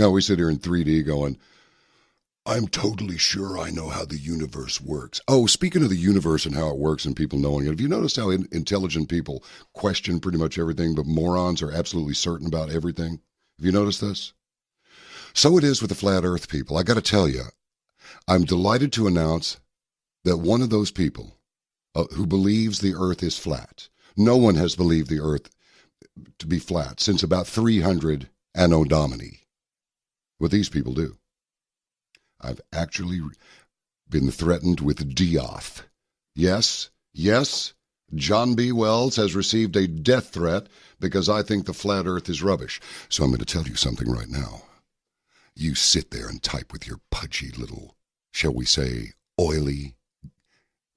Now we sit here in 3D going, I'm totally sure I know how the universe works. Oh, speaking of the universe and how it works and people knowing it, have you noticed how intelligent people question pretty much everything, but morons are absolutely certain about everything? Have you noticed this? So it is with the flat earth people. I got to tell you, I'm delighted to announce that one of those people who believes the earth is flat, no one has believed the earth to be flat since about 300 Anno Domini. What these people do. I've actually been threatened with death. Yes, John B. Wells has received a death threat because I think the flat earth is rubbish. So I'm going to tell you something right now. You sit there and type with your pudgy little, shall we say, oily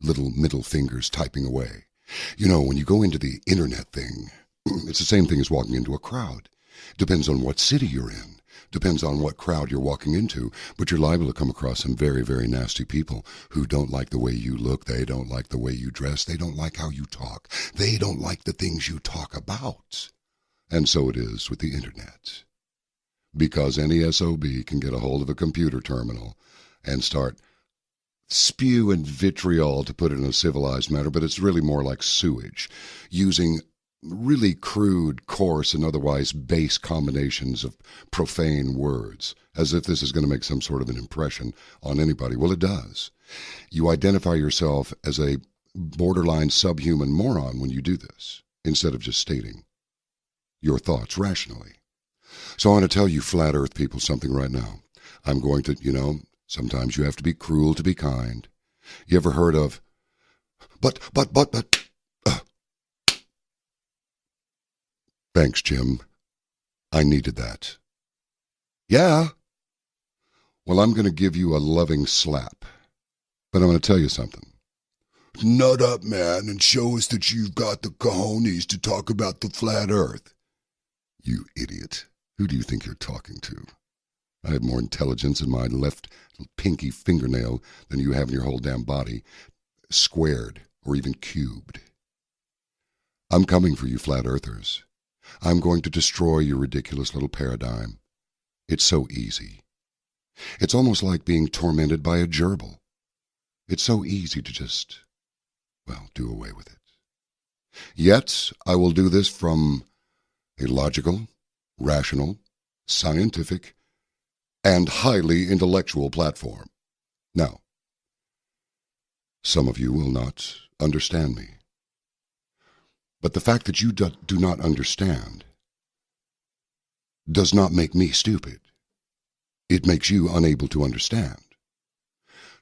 little middle fingers typing away. You know, when you go into the internet thing, it's the same thing as walking into a crowd. Depends on what city you're in. Depends on what crowd you're walking into, but you're liable to come across some very, very nasty people who don't like the way you look. They don't like the way you dress. They don't like how you talk. They don't like the things you talk about. And so it is with the internet. Because any SOB can get a hold of a computer terminal and start spewing vitriol, to put it in a civilized manner, but it's really more like sewage, using really crude, coarse, and otherwise base combinations of profane words, as if this is going to make some sort of an impression on anybody. Well, it does. You identify yourself as a borderline subhuman moron when you do this, instead of just stating your thoughts rationally. So I want to tell you flat earth people something right now. I'm going to, sometimes you have to be cruel to be kind. You ever heard of, but, thanks, Jim. I needed that. Yeah. Well, I'm going to give you a loving slap. But I'm going to tell you something. Nut up, man, and show us that you've got the cojones to talk about the flat earth. You idiot. Who do you think you're talking to? I have more intelligence in my left pinky fingernail than you have in your whole damn body, squared or even cubed. I'm coming for you, flat earthers. I'm going to destroy your ridiculous little paradigm. It's so easy. It's almost like being tormented by a gerbil. It's so easy to just, do away with it. Yet, I will do this from a logical, rational, scientific, and highly intellectual platform. Now, some of you will not understand me. But the fact that you do not understand does not make me stupid. It makes you unable to understand.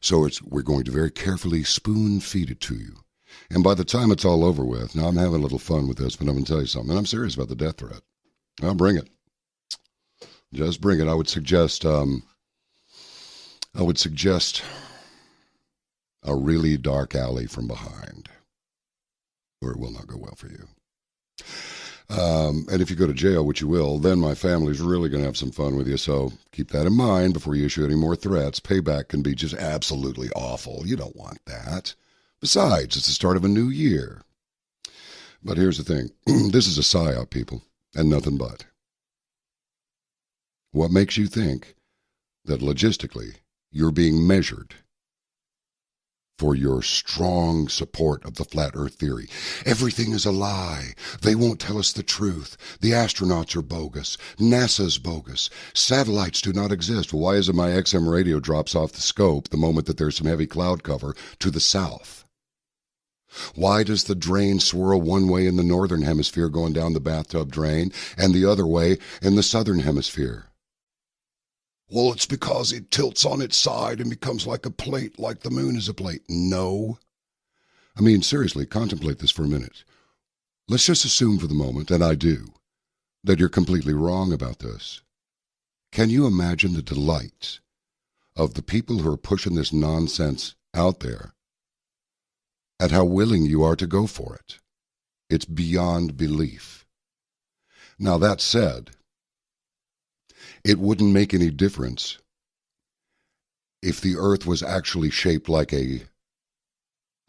So we're going to very carefully spoon-feed it to you. And by the time it's all over with, now I'm having a little fun with this, but I'm going to tell you something. And I'm serious about the death threat. I'll bring it. Just bring it. I would suggest a really dark alley from behind, or it will not go well for you. And if you go to jail, which you will, then my family's really going to have some fun with you. So keep that in mind before you issue any more threats. Payback can be just absolutely awful. You don't want that. Besides, it's the start of a new year. But here's the thing. This is a psyop, people, and nothing but. What makes you think that logistically you're being measured for your strong support of the flat earth theory? Everything is a lie. They won't tell us the truth. The astronauts are bogus. NASA's bogus. Satellites do not exist. Well, why is it my XM radio drops off the scope the moment that there's some heavy cloud cover to the south? Why does the drain swirl one way in the northern hemisphere going down the bathtub drain and the other way in the southern hemisphere? Well, it's because it tilts on its side and becomes like a plate, like the moon is a plate. No. I mean, seriously, contemplate this for a minute. Let's just assume for the moment, and I do, that you're completely wrong about this. Can you imagine the delight of the people who are pushing this nonsense out there at how willing you are to go for it? It's beyond belief. Now, that said, it wouldn't make any difference if the earth was actually shaped like a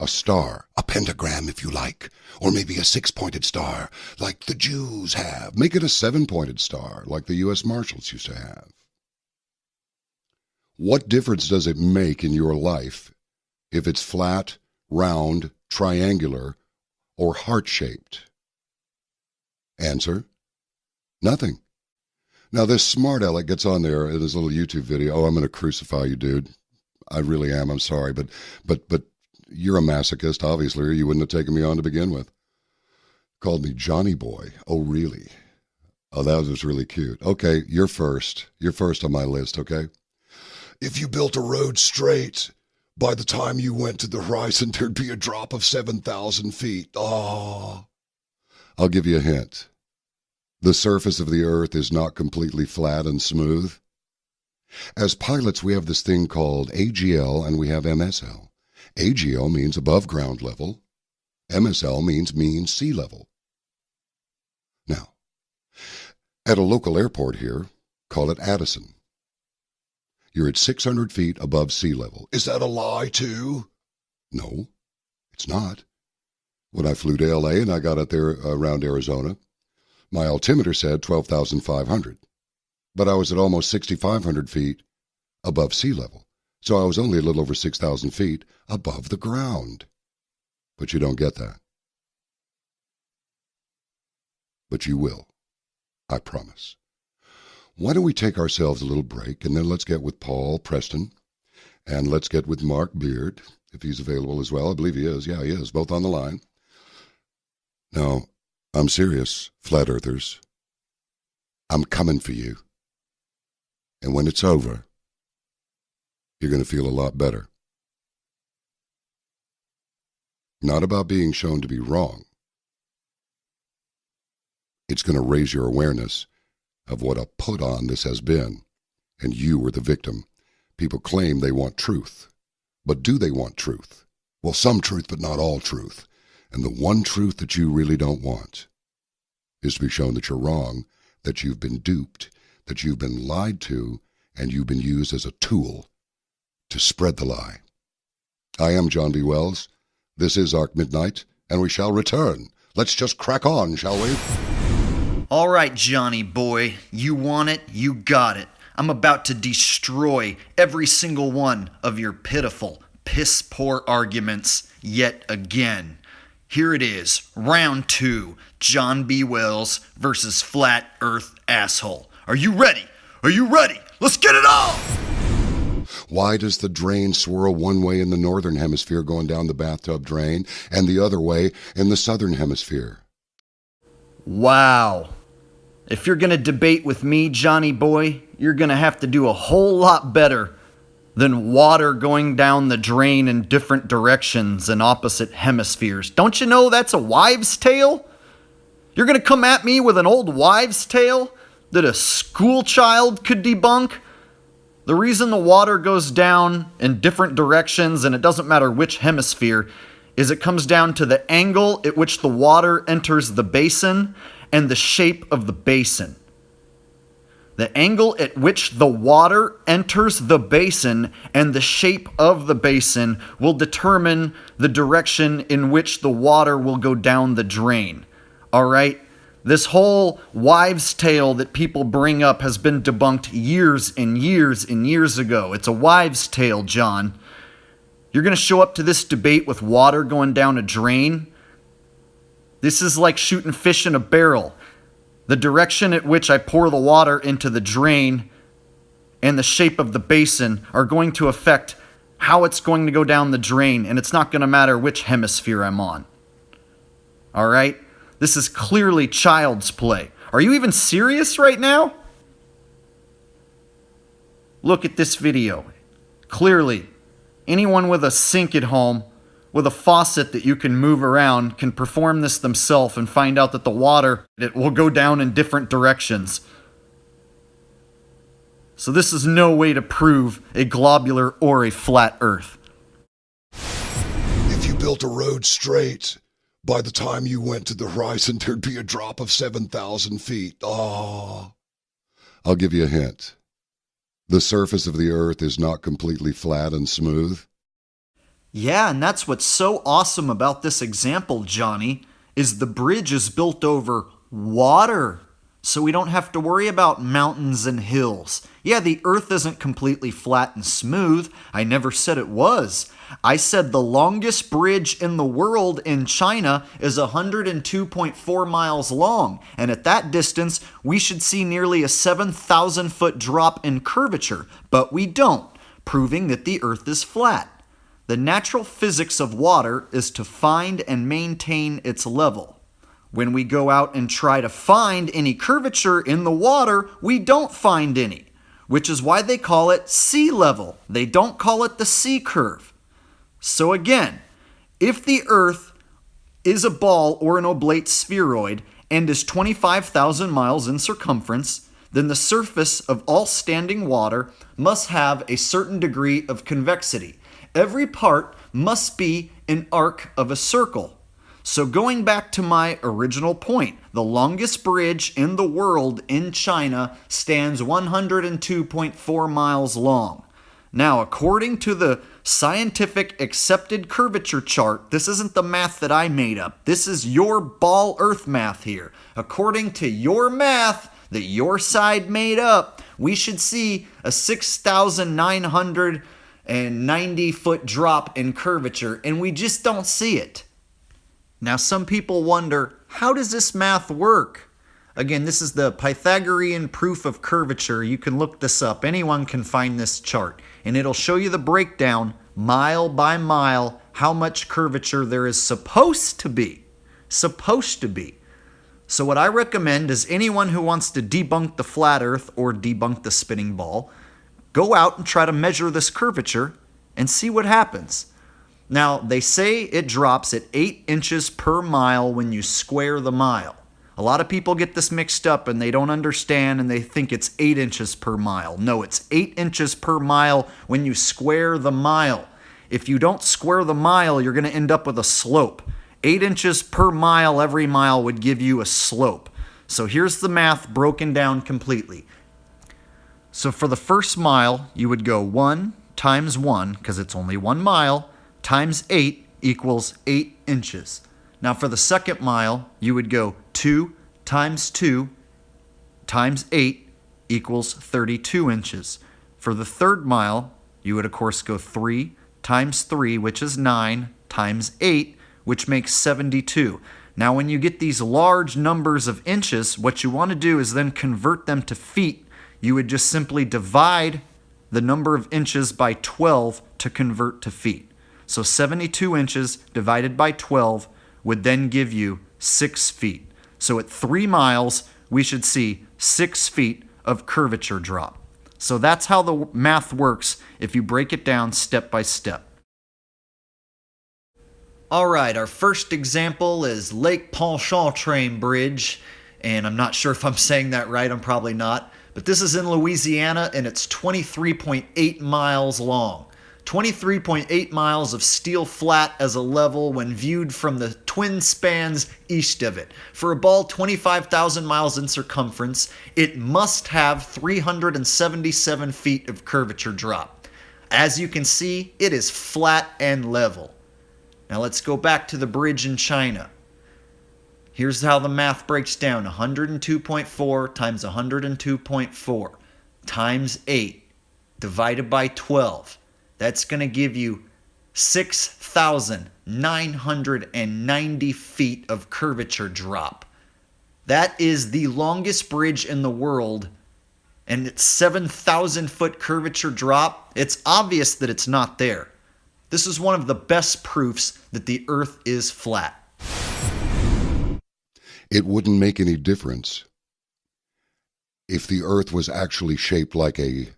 star, a pentagram if you like, or maybe a six-pointed star like the Jews have. Make it a seven-pointed star like the U.S. Marshals used to have. What difference does it make in your life if it's flat, round, triangular, or heart-shaped? Answer: nothing. Now, this smart aleck gets on there in his little YouTube video. Oh, I'm going to crucify you, dude. I really am. I'm sorry, but you're a masochist, obviously, or you wouldn't have taken me on to begin with. Called me Johnny Boy. Oh, really? Oh, that was really cute. Okay, you're first. You're first on my list, okay? If you built a road straight, by the time you went to the horizon, there'd be a drop of 7,000 feet. Oh. I'll give you a hint. The surface of the earth is not completely flat and smooth. As pilots, we have this thing called AGL and we have MSL. AGL means above ground level. MSL means mean sea level. Now, at a local airport here, call it Addison. You're at 600 feet above sea level. Is that a lie, too? No, it's not. When I flew to L.A. and I got out there around Arizona, my altimeter said 12,500. But I was at almost 6,500 feet above sea level. So I was only a little over 6,000 feet above the ground. But you don't get that. But you will. I promise. Why don't we take ourselves a little break, and then let's get with Paul Preston, and let's get with Mark Beard, if he's available as well. I believe he is. Yeah, he is. Both on the line. Now, I'm serious, flat earthers. I'm coming for you. And when it's over, you're going to feel a lot better. Not about being shown to be wrong. It's going to raise your awareness of what a put-on this has been, and you were the victim. People claim they want truth, but do they want truth? Well, some truth, but not all truth. And the one truth that you really don't want is to be shown that you're wrong, that you've been duped, that you've been lied to, and you've been used as a tool to spread the lie. I am John B. Wells. This is Arc Midnight, and we shall return. Let's just crack on, shall we? All right, Johnny boy, you want it, you got it. I'm about to destroy every single one of your pitiful, piss-poor arguments yet again. Here it is, round 2, John B. Wells versus Flat Earth Asshole. Are you ready? Are you ready? Let's get it on! Why does the drain swirl one way in the northern hemisphere going down the bathtub drain and the other way in the southern hemisphere? Wow. If you're going to debate with me, Johnny boy, you're going to have to do a whole lot better than water going down the drain in different directions and opposite hemispheres. Don't you know that's a wives' tale? You're going to come at me with an old wives' tale that a school child could debunk? The reason the water goes down in different directions, and it doesn't matter which hemisphere, is it comes down to the angle at which the water enters the basin and the shape of the basin. The angle at which the water enters the basin and the shape of the basin will determine the direction in which the water will go down the drain. All right? This whole wives' tale that people bring up has been debunked years and years and years ago. It's a wives' tale, John. You're going to show up to this debate with water going down a drain? This is like shooting fish in a barrel. The direction at which I pour the water into the drain and the shape of the basin are going to affect how it's going to go down the drain, and it's not going to matter which hemisphere I'm on. All right? This is clearly child's play. Are you even serious right now? Look at this video. Clearly, anyone with a sink at home, with a faucet that you can move around, can perform this themselves and find out that the water, it will go down in different directions. So this is no way to prove a globular or a flat earth. If you built a road straight, by the time you went to the horizon, there'd be a drop of 7,000 feet. Oh. I'll give you a hint. The surface of the earth is not completely flat and smooth. Yeah, and that's what's so awesome about this example, Johnny, is the bridge is built over water. So we don't have to worry about mountains and hills. Yeah, the earth isn't completely flat and smooth. I never said it was. I said the longest bridge in the world in China is 102.4 miles long, and at that distance, we should see nearly a 7,000 foot drop in curvature, but we don't, proving that the earth is flat. The natural physics of water is to find and maintain its level. When we go out and try to find any curvature in the water, we don't find any, which is why they call it sea level. They don't call it the sea curve. So again, if the Earth is a ball or an oblate spheroid and is 25,000 miles in circumference, then the surface of all standing water must have a certain degree of convexity. Every part must be an arc of a circle. So going back to my original point, the longest bridge in the world in China stands 102.4 miles long. Now, according to the scientific accepted curvature chart, this isn't the math that I made up. This is your ball earth math here. According to your math that your side made up, we should see a 6,990 foot drop in curvature, and we just don't see it. Now, some people wonder, how does this math work? Again, this is the Pythagorean proof of curvature. You can look this up. Anyone can find this chart, and it'll show you the breakdown, mile by mile, how much curvature there is supposed to be. Supposed to be. So what I recommend is anyone who wants to debunk the flat earth or debunk the spinning ball, go out and try to measure this curvature and see what happens. Now, they say it drops at 8 inches per mile when you square the mile. A lot of people get this mixed up and they don't understand and they think it's 8 inches per mile. No, it's 8 inches per mile when you square the mile. If you don't square the mile, you're going to end up with a slope. 8 inches per mile, every mile would give you a slope. So here's the math broken down completely. So for the first mile, you would go 1 times 1, because it's only 1 mile, times 8 equals 8 inches. Now for the second mile, you would go 2 times 2 times 8 equals 32 inches. For the third mile, you would of course go 3 times 3, which is 9, times 8, which makes 72. Now when you get these large numbers of inches, what you want to do is then convert them to feet. You would just simply divide the number of inches by 12 to convert to feet. So 72 inches divided by 12 would then give you 6 feet. So at 3 miles, we should see 6 feet of curvature drop. So that's how the math works if you break it down step by step. All right, our first example is Lake Pontchartrain Bridge, and I'm not sure if I'm saying that right, I'm probably not, but this is in Louisiana and it's 23.8 miles long. 23.8 miles of steel flat as a level when viewed from the twin spans east of it. For a ball 25,000 miles in circumference, it must have 377 feet of curvature drop. As you can see, it is flat and level. Now let's go back to the bridge in China. Here's how the math breaks down. 102.4 times 102.4 times 8 divided by 12. That's going to give you 6,990 feet of curvature drop. That is the longest bridge in the world, and it's 7,000 foot curvature drop. It's obvious that it's not there. This is one of the best proofs that the earth is flat. It wouldn't make any difference if the earth was actually shaped like a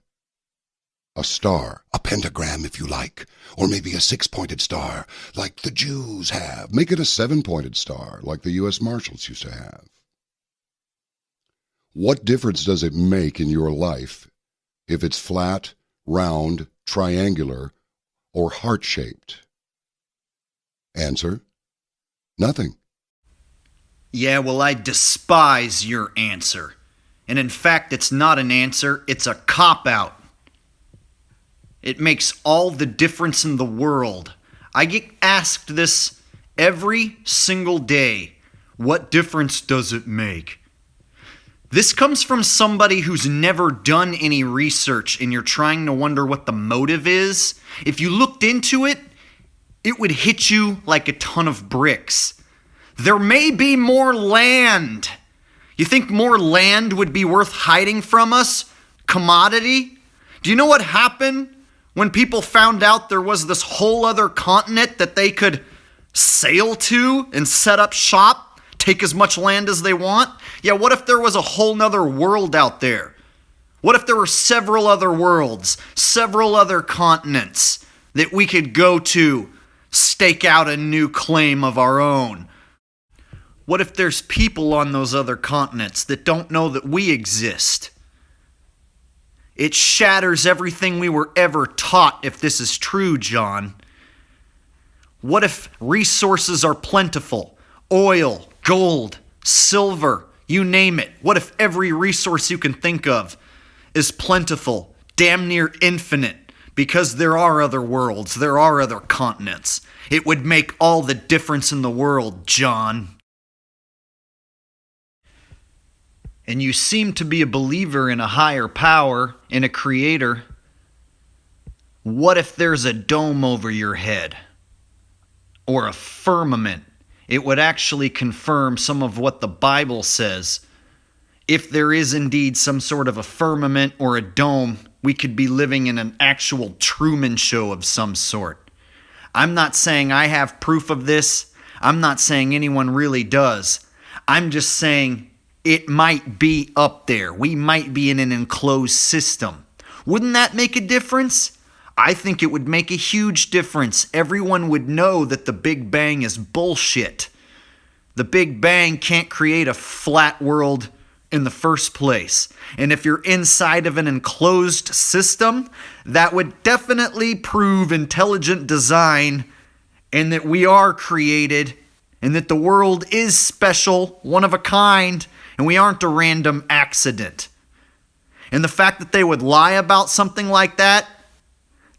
star, a pentagram if you like, or maybe a 6-pointed star like the Jews have. Make it a 7-pointed star like the U.S. Marshals used to have. What difference does it make in your life if it's flat, round, triangular, or heart-shaped? Answer: nothing. Yeah, well, I despise your answer. And in fact, it's not an answer, it's a cop-out. It makes all the difference in the world. I get asked this every single day. What difference does it make? This comes from somebody who's never done any research and you're trying to wonder what the motive is. If you looked into it, it would hit you like a ton of bricks. There may be more land. You think more land would be worth hiding from us? Commodity? Do you know what happened when people found out there was this whole other continent that they could sail to and set up shop, take as much land as they want? Yeah, what if there was a whole nother world out there? What if there were several other worlds, several other continents that we could go to, stake out a new claim of our own? What if there's people on those other continents that don't know that we exist? It shatters everything we were ever taught if this is true, John. What if resources are plentiful? Oil, gold, silver, you name it. What if every resource you can think of is plentiful, damn near infinite, because there are other worlds, there are other continents? It would make all the difference in the world, John. And you seem to be a believer in a higher power, in a creator. What if there's a dome over your head? Or a firmament? It would actually confirm some of what the Bible says. If there is indeed some sort of a firmament or a dome, we could be living in an actual Truman Show of some sort. I'm not saying I have proof of this. I'm not saying anyone really does. I'm just saying it might be up there. We might be in an enclosed system. Wouldn't that make a difference? I think it would make a huge difference. Everyone would know that the Big Bang is bullshit. The Big Bang can't create a flat world in the first place. And if you're inside of an enclosed system, that would definitely prove intelligent design and that we are created and that the world is special, one of a kind, and we aren't a random accident. And the fact that they would lie about something like that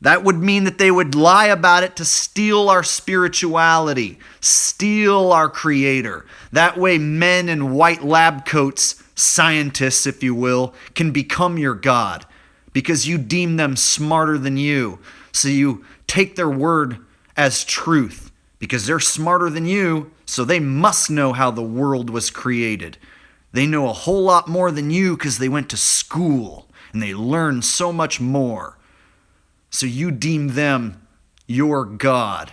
would mean that they would lie about it to steal our spirituality, steal our creator. That way men in white lab coats, scientists if you will, can become your God because you deem them smarter than you. So you take their word as truth because they're smarter than you, so they must know how the world was created. They know a whole lot more than you because they went to school and they learned so much more. So you deem them your God.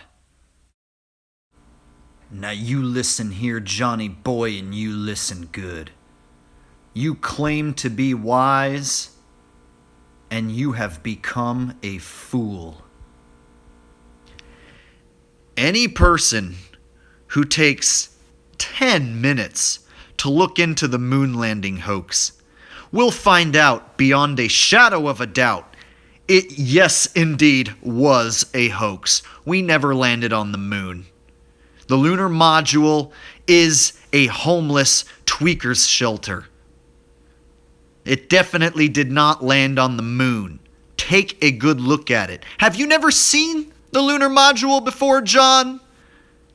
Now you listen here, Johnny boy, and you listen good. You claim to be wise, and you have become a fool. Any person who takes 10 minutes to look into the moon landing hoax will find out beyond a shadow of a doubt it, yes, indeed, was a hoax. We never landed on the moon. The lunar module is a homeless tweakers shelter. It definitely did not land on the moon. Take a good look at it. Have you never seen the lunar module before, John?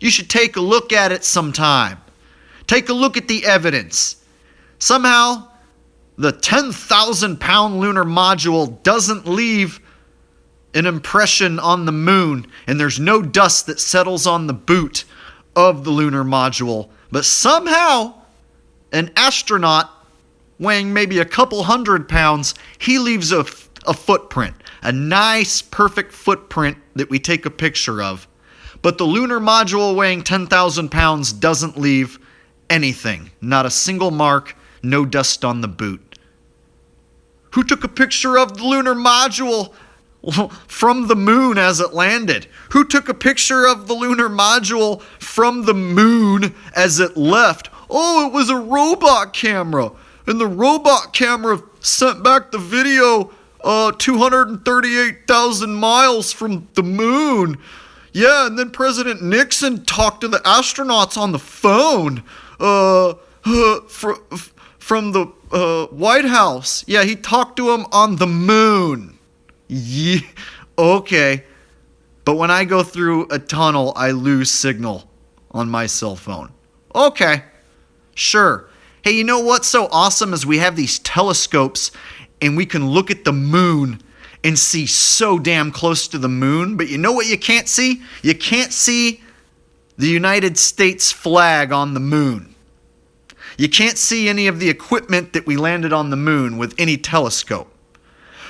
You should take a look at it sometime. Take a look at the evidence. Somehow, the 10,000-pound lunar module doesn't leave an impression on the moon, and there's no dust that settles on the boot of the lunar module. But somehow, an astronaut weighing maybe a couple 100 pounds, he leaves a footprint. A nice, perfect footprint that we take a picture of. But the lunar module weighing 10,000 pounds doesn't leave anything. Not a single mark, no dust on the boot. Who took a picture of the lunar module from the moon as it landed? Who took a picture of the lunar module from the moon as it left? Oh, it was a robot camera. And the robot camera sent back the video 238,000 miles from the moon. Yeah, and then President Nixon talked to the astronauts on the phone from the White House. Yeah, he talked to them on the moon. Yeah, okay. But when I go through a tunnel, I lose signal on my cell phone. Okay, sure. Hey, you know what's so awesome is we have these telescopes and we can look at the moon and see so damn close to the moon. But you know what you can't see? You can't see the United States flag on the moon. You can't see any of the equipment that we landed on the moon with any telescope.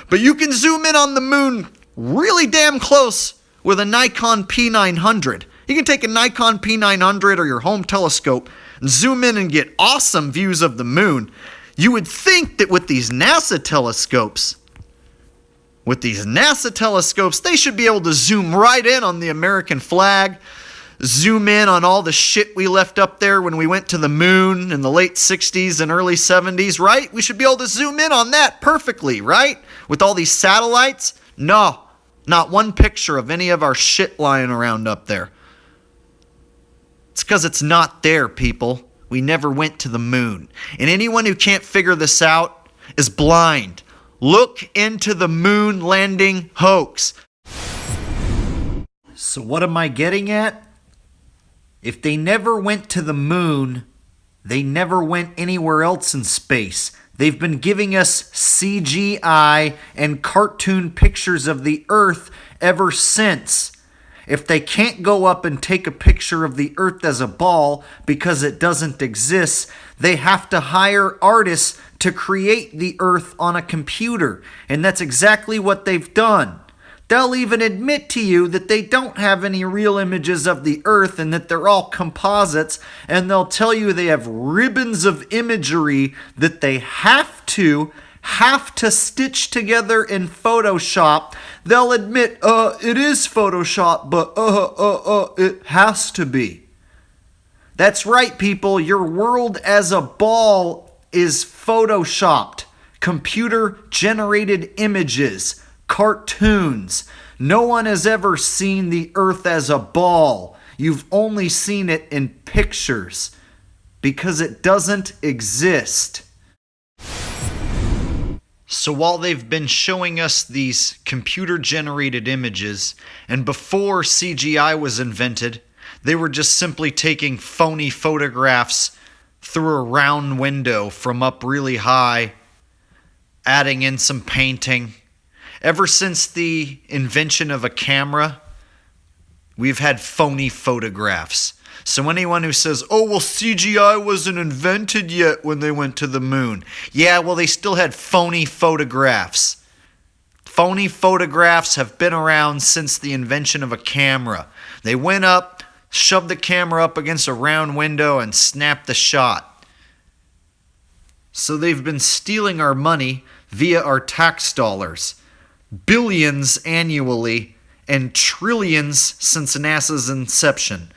But you can zoom in on the moon really damn close with a Nikon P900. You can take a Nikon P900 or your home telescope and zoom in and get awesome views of the moon. You would think that with these NASA telescopes, they should be able to zoom right in on the American flag, zoom in on all the shit we left up there when we went to the moon in the late 60s and early 70s, right? We should be able to zoom in on that perfectly, right? With all these satellites? No, not one picture of any of our shit lying around up there. It's because it's not there, people. We never went to the moon. And anyone who can't figure this out is blind. Look into the moon landing hoax. So what am I getting at? If they never went to the moon, they never went anywhere else in space. They've been giving us CGI and cartoon pictures of the Earth ever since. If they can't go up and take a picture of the Earth as a ball because it doesn't exist, they have to hire artists to create the Earth on a computer. And that's exactly what they've done. They'll even admit to you that they don't have any real images of the Earth and that they're all composites, and they'll tell you they have ribbons of imagery that they have to stitch together in Photoshop. They'll admit, it is Photoshop, but it has to be. That's right, people. Your world as a ball is Photoshopped. Computer-generated images. Cartoons. No one has ever seen the Earth as a ball. You've only seen it in pictures because it doesn't exist. So while they've been showing us these computer-generated images, and before CGI was invented, they were just simply taking phony photographs through a round window from up really high, adding in some painting. Ever since the invention of a camera, we've had phony photographs. So anyone who says, oh, well, CGI wasn't invented yet when they went to the moon. Yeah, well, they still had phony photographs. Phony photographs have been around since the invention of a camera. They went up, shoved the camera up against a round window, and snapped the shot. So they've been stealing our money via our tax dollars. Billions annually and trillions since NASA's inception.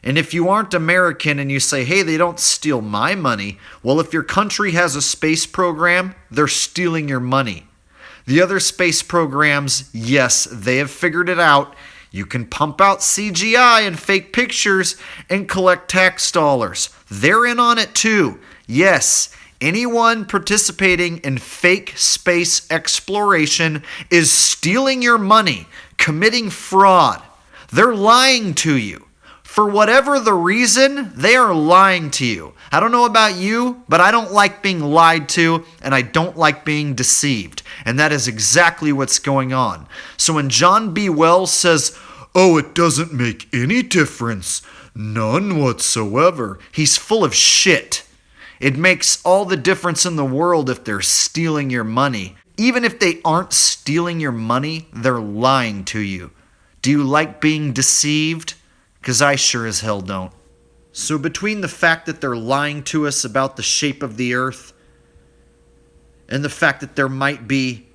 And if you aren't American and you say, hey, they don't steal my money, well, if your country has a space program, they're stealing your money. The other space programs, yes, they have figured it out. You can pump out CGI and fake pictures and collect tax dollars. They're in on it too. Yes, anyone participating in fake space exploration is stealing your money, committing fraud. They're lying to you. For whatever the reason, they are lying to you. I don't know about you, but I don't like being lied to, and I don't like being deceived. And that is exactly what's going on. So when John B. Wells says, oh, it doesn't make any difference, none whatsoever, he's full of shit. It makes all the difference in the world if they're stealing your money. Even if they aren't stealing your money, they're lying to you. Do you like being deceived? Because I sure as hell don't. So between the fact that they're lying to us about the shape of the Earth and the fact that there might be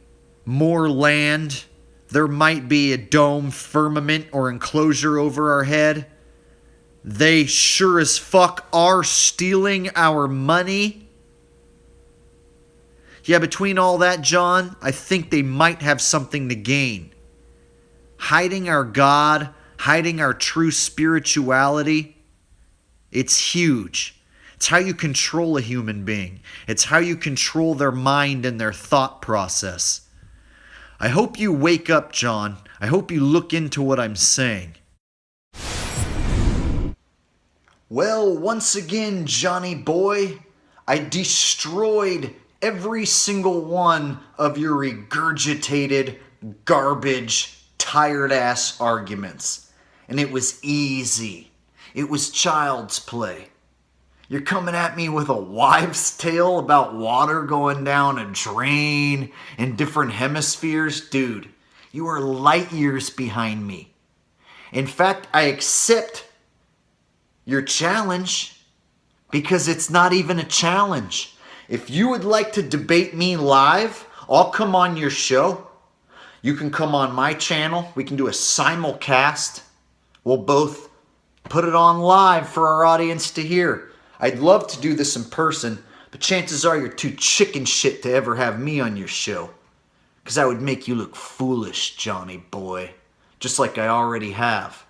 more land, there might be a dome, firmament, or enclosure over our head, they sure as fuck are stealing our money. Yeah, between all that, John, I think they might have something to gain. Hiding our God, hiding our true spirituality, it's huge. It's how you control a human being. It's how you control their mind and their thought process. I hope you wake up, John. I hope you look into what I'm saying. Well, once again, Johnny boy, I destroyed every single one of your regurgitated, garbage, tired-ass arguments. And it was easy. It was child's play. You're coming at me with a wives' tale about water going down a drain in different hemispheres? Dude, you are light years behind me. In fact, I accept your challenge because it's not even a challenge. If you would like to debate me live, I'll come on your show. You can come on my channel. We can do a simulcast. We'll both put it on live for our audience to hear. I'd love to do this in person, but chances are you're too chicken shit to ever have me on your show. Because I would make you look foolish, Johnny boy. Just like I already have.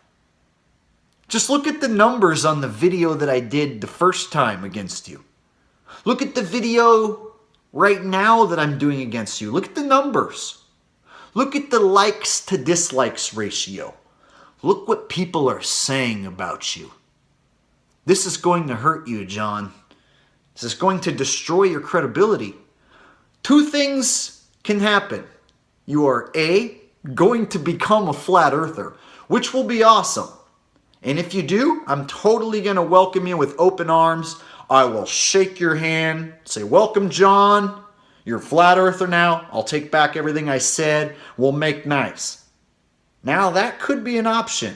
Just look at the numbers on the video that I did the first time against you. Look at the video right now that I'm doing against you. Look at the numbers. Look at the likes to dislikes ratio. Look what people are saying about you. This is going to hurt you, John. This is going to destroy your credibility. Two things can happen. You are A, going to become a flat earther, which will be awesome. And if you do, I'm totally going to welcome you with open arms. I will shake your hand, say, welcome, John. You're a flat earther now. I'll take back everything I said. We'll make nice. Now that could be an option,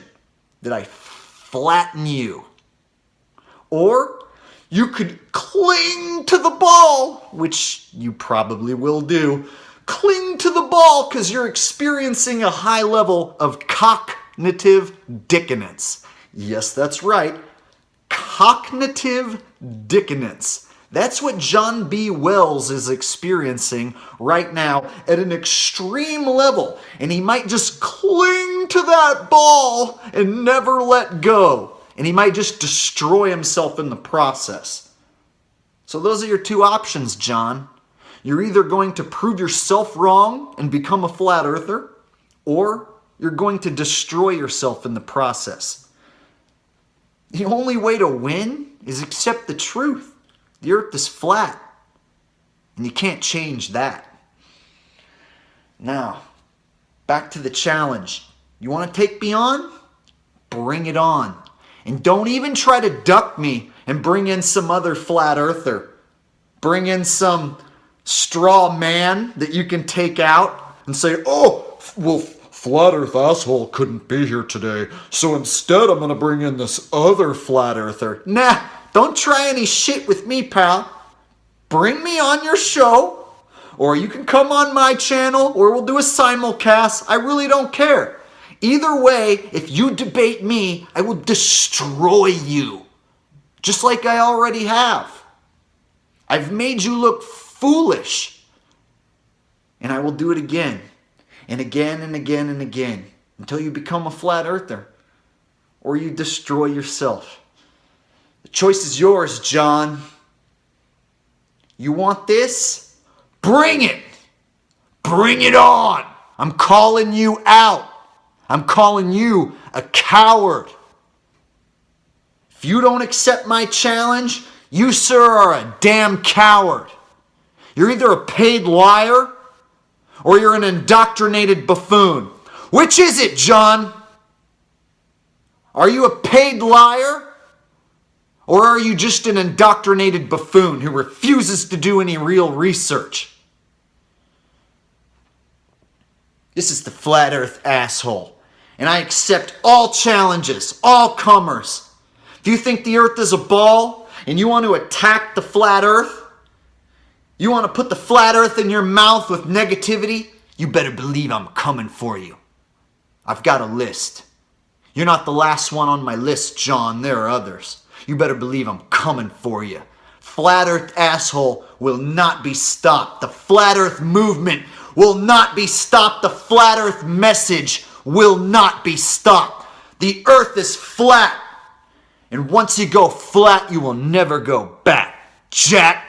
that I flatten you. Or you could cling to the ball, which you probably will do. Cling to the ball because you're experiencing a high level of cognitive dissonance. Yes, that's right. Cognitive dissonance. That's what John B. Wells is experiencing right now at an extreme level. And he might just cling to that ball and never let go. And he might just destroy himself in the process. So those are your two options, John. You're either going to prove yourself wrong and become a flat earther, or you're going to destroy yourself in the process. The only way to win is accept the truth. The earth is flat, and you can't change that. Now, back to the challenge. You want to take me on? Bring it on. And don't even try to duck me and bring in some other flat earther. Bring in some straw man that you can take out and say, oh, well, flat earth asshole couldn't be here today, so instead I'm going to bring in this other flat earther. Nah, don't try any shit with me, pal. Bring me on your show, or you can come on my channel, or we'll do a simulcast. I really don't care. Either way, if you debate me, I will destroy you. Just like I already have. I've made you look foolish. And I will do it again. And again and again and again. Until you become a flat earther. Or you destroy yourself. The choice is yours, John. You want this? Bring it! Bring it on! I'm calling you out. I'm calling you a coward. If you don't accept my challenge, you, sir, are a damn coward. You're either a paid liar or you're an indoctrinated buffoon. Which is it, John? Are you a paid liar or are you just an indoctrinated buffoon who refuses to do any real research? This is the Flat Earth Asshole. And I accept all challenges, all comers. If you think the earth is a ball and you want to attack the flat earth, you want to put the flat earth in your mouth with negativity, you better believe I'm coming for you. I've got a list. You're not the last one on my list, John. There are others. You better believe I'm coming for you. Flat Earth Asshole will not be stopped. The Flat Earth movement will not be stopped. The Flat Earth message will not be stopped. The earth is flat. And once you go flat, you will never go back. Jack.